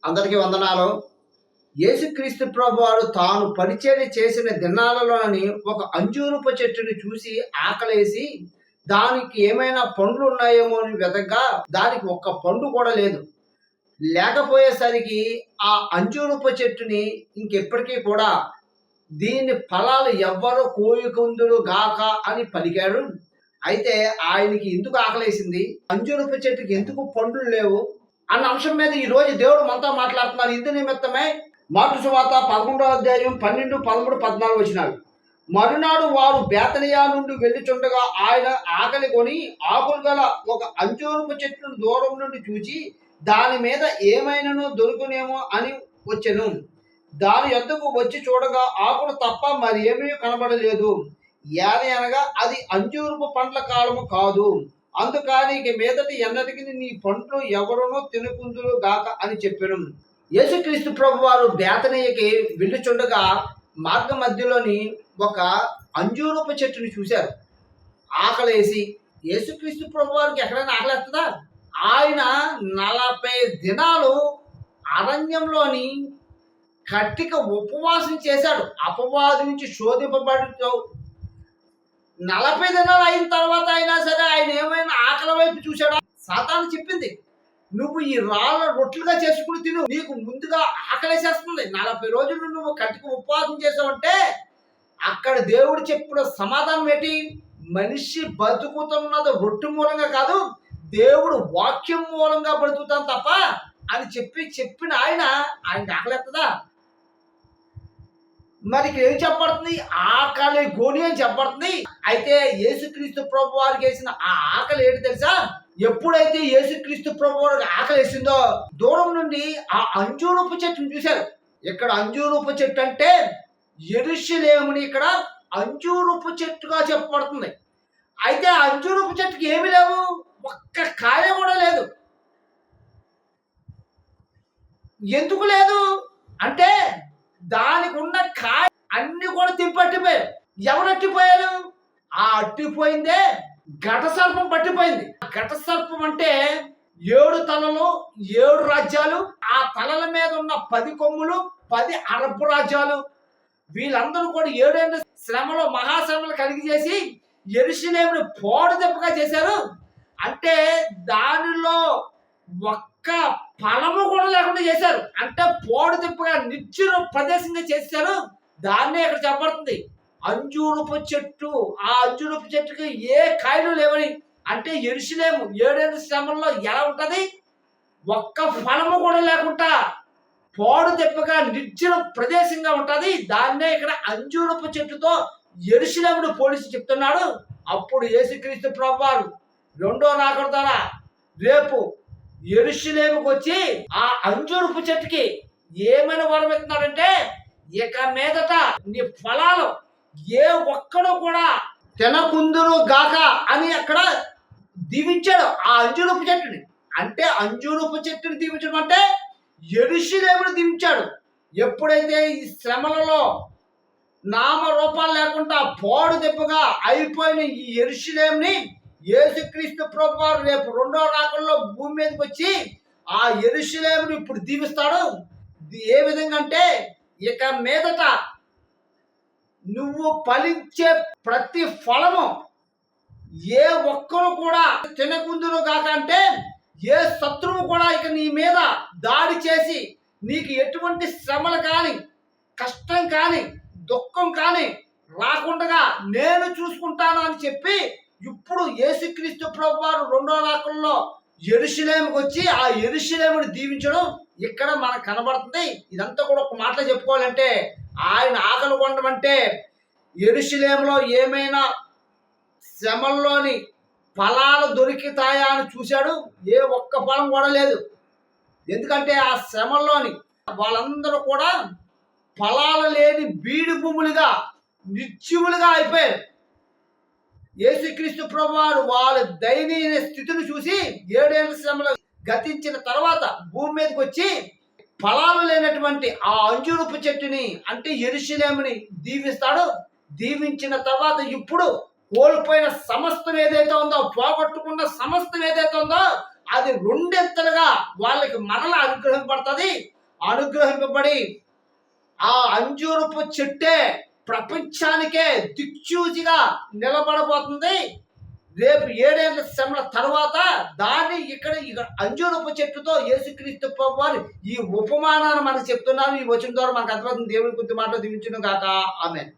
అందరికీ వందనాలు. యేసుక్రీస్తు ప్రభువారు తాను పరిచర్య చేసిన దినాలలోని ఒక అంజూరపు చెట్టుని చూసి ఆకలేసి దానికి ఏమైనా పండ్లు ఉన్నాయేమో అని వెతకగా దానికి ఒక్క పండు కూడా లేదు. లేకపోయేసరికి ఆ అంజూరపు చెట్టుని ఇంకెప్పటికీ కూడా దీని ఫలాలు ఎవ్వరు కోయుకుందురు గాక అని పలికాడు. అయితే ఆయనకి ఎందుకు ఆకలేసింది, అంజూరపు చెట్టుకి ఎందుకు పండ్లు లేవు అన్న అంశం మీద ఈ రోజు దేవుడు మనతో మాట్లాడుతున్నారు. ఇందు నిమిత్తమే మార్కు సువార్త 11వ అధ్యాయం 12, 13, 14 వచనాలు. మరునాడు వారు బేతనియా నుండి వెళ్ళుచుండగా ఆయన ఆకలి కొని ఆకులు గల ఒక అంజూరపు చెట్టును దూరం నుండి చూచి దాని మీద ఏమైనాను దొరుకునేమో అని వచ్చెను. దాని యొద్దకు వచ్చి చూడగా ఆకులు తప్ప మరి ఏమీ కనబడలేదు. అనగా అది అంజూరపు పండ్ల కాలము కాదు, అందుకని మీదటి ఎన్నటికి నీ పండ్లు ఎవరునో తినుకుందురు గాక అని చెప్పెను. యేసుక్రీస్తు ప్రభు వారు బేతనీయకి వెళ్ళుచుండగా మార్గ మధ్యలోని ఒక అంజూరపు చెట్టుని చూశారు. ఆకలేసి, యేసుక్రీస్తు ప్రభు వారికి ఎక్కడైనా ఆకలేస్తుందా? ఆయన 40 దినాలు అరణ్యంలోని కట్టిక ఉపవాసం చేశాడు. అపవాది నుంచి శోధింపబడుతూ 40 దినాలు అయిన తర్వాత అయినా సరే ఆయన ఏమైనా ఆకలి వైపు చూశాడా? సాతాను చెప్పింది, నువ్వు ఈ రాళ్ళ రొట్టెలుగా చేసుకుని తిను, నీకు ముందుగా ఆకలేసేస్తుంది. 40 రోజులు నువ్వు కట్టిక ఉపవాసం చేసావంటే అక్కడ దేవుడు చెప్పిన సమాధానం ఏంటి? మనిషి బతుకుతున్నది రొట్టె మూలంగా కాదు, దేవుడు వాక్యం మూలంగా బతుకుతాను తప్ప అని చెప్పిన ఆయనకి ఆకలేస్తుందా? మరి ఇక్కడ ఏం చెప్పబడుతుంది? ఆకలి గోని అని చెప్పబడుతుంది. అయితే యేసుక్రీస్తు ప్రభు వారికి వేసిన ఆ ఆకలి ఏంటి తెలుసా? ఎప్పుడైతే యేసుక్రీస్తు ప్రభు వారికి ఆకలి వేసిందో దూరం నుండి ఆ అంజూరపు చెట్టును చూశారు. ఇక్కడ అంజూరపు చెట్టు అంటే యెరూషలేముని ఇక్కడ అంజూరపు చెట్టుగా చెప్పబడుతుంది. అయితే ఆ అంజూరపు చెట్టుకి ఏమి లేవు, ఒక్క కాయ కూడా లేదు. ఎందుకు లేదు అంటే దానికి ఉన్న కాయ అన్ని కూడా తింపట్టిపోయారు. ఎవరు అట్టిపోయారు? ఆ అట్టిపోయిందే ఘట సర్పం పట్టిపోయింది. ఘట సర్పం అంటే 7 తలలు 7 రాజ్యాలు, ఆ తలల మీద ఉన్న 10 కొమ్ములు 10 అరబ్ రాజ్యాలు, వీళ్ళందరూ కూడా 7 ఏళ్ళ శ్రమలో మహాశ్రమలు కలిగి చేసి యెరూషలేమును పోడు దెబ్బగా చేశారు. అంటే దానిలో ఒక్క ఫలము కూడా లేకుండా చేశారు. అంటే పోడు తిప్పగా నిత్యుల ప్రదేశంగా చేశారు. దాన్నే ఇక్కడ చెప్పబడుతుంది అంజూరపు చెట్టు. ఆ అంజూరపు చెట్టుకి ఏ కాయలు లేవని. అంటే యెరూషలేము 7 ఏళ్ళ శ్రమంలో ఎలా ఉంటది? ఒక్క ఫలము కూడా లేకుండా పోడు తిప్పగా నిత్యుల ప్రదేశంగా ఉంటది. దాన్నే ఇక్కడ అంజూరపు చెట్టుతో యెరూషలేమును పోలీసు చెప్తున్నాడు. అప్పుడు యేసుక్రీస్తు ప్రభువారు 2వ రాకడ ద్వారా రేపు యెరూషలేముకు వచ్చి ఆ అంజూరపు చెట్టుకి ఏమైనా వరం ఇస్తున్నాడంటే, ఇక మీదట నీ ఫలాలు ఏ ఒక్కడు కూడా తినకుందురు గాక అని అక్కడ దీవించాడు ఆ అంజూరపు చెట్టుని. అంటే అంజూరపు చెట్టుని దీవించడం అంటే యెరూషలేమును దీవించాడు. ఎప్పుడైతే ఈ శ్రమలలో నామరూపాలు లేకుండా పోడు దెబ్బగా అయిపోయిన ఈ యెరూషలేముని యేసుక్రీస్తు ప్రభువారు రేపు 2వ రాకడలో భూమి మీదకి వచ్చి ఆ యెరూషలేమును ఇప్పుడు దీవిస్తాడు. ఏ విధంగా అంటే, ఇక మీదట నువ్వు ఫలించే ప్రతి ఫలము ఏ ఒక్కరు కూడా తినకుందురు గాక. అంటే ఏ శత్రువు కూడా ఇక నీ మీద దాడి చేసి నీకు ఎటువంటి శ్రమలు కానీ కష్టం కానీ దుఃఖం కానీ రాకుండా నేను చూసుకుంటాను అని చెప్పి ఇప్పుడు యేసుక్రీస్తు ప్రభువారు 2వ రాకడలో యెరూషలేముకు వచ్చి ఆ యెరూషలేమును దీవించడం ఇక్కడ మనకు కనబడుతుంది. ఇదంతా కూడా ఒక మాటలో చెప్పుకోవాలంటే, ఆయన ఆకలి కొనడం అంటే యెరూషలేములో ఏమైనా శ్రమల్లోని ఫలాలు దొరికితాయా అని చూశాడు. ఏ ఒక్క ఫలం కూడా లేదు. ఎందుకంటే ఆ శ్రమల్లోని వాళ్ళందరూ కూడా ఫలాలు లేని బీడి భూములుగా నిత్యములుగా అయిపోయారు. యేసుక్రీస్తు ప్రభువారు వాళ్ళ దయనీయ స్థితిని చూసి 7 ఏళ్ళ శ్రమలు గతించిన తర్వాత భూమి మీదకి వచ్చి ఫలాలు లేనటువంటి ఆ అంజూరపు చెట్టుని అంటే యెరూషలేముని దీవిస్తాడు. దీవించిన తర్వాత ఇప్పుడు కోల్పోయిన సమస్తం ఏదైతే ఉందో, పోగొట్టుకున్న సమస్తం ఏదైతే ఉందో అది రెండెంతలుగా వాళ్ళకి మరల అనుగ్రహింపబడుతుంది. అనుగ్రహింపబడి ఆ అంజూరపు చెట్టే ప్రపంచానికే దిక్సూచిగా నిలబడబోతుంది. రేపు 7 ఏళ్ల శ్రమల తర్వాత దాన్ని ఇక్కడ అంజూరపు చెట్టుతో యేసుక్రీస్తు ప్రభువారు ఈ ఉపమానాన్ని మనకు చెప్తున్నారు. ఈ వచనం ద్వారా మనకు అర్థమవుతుంది. దేవుని కొద్ది మాటలు దీవించును గాక. ఆమేన్.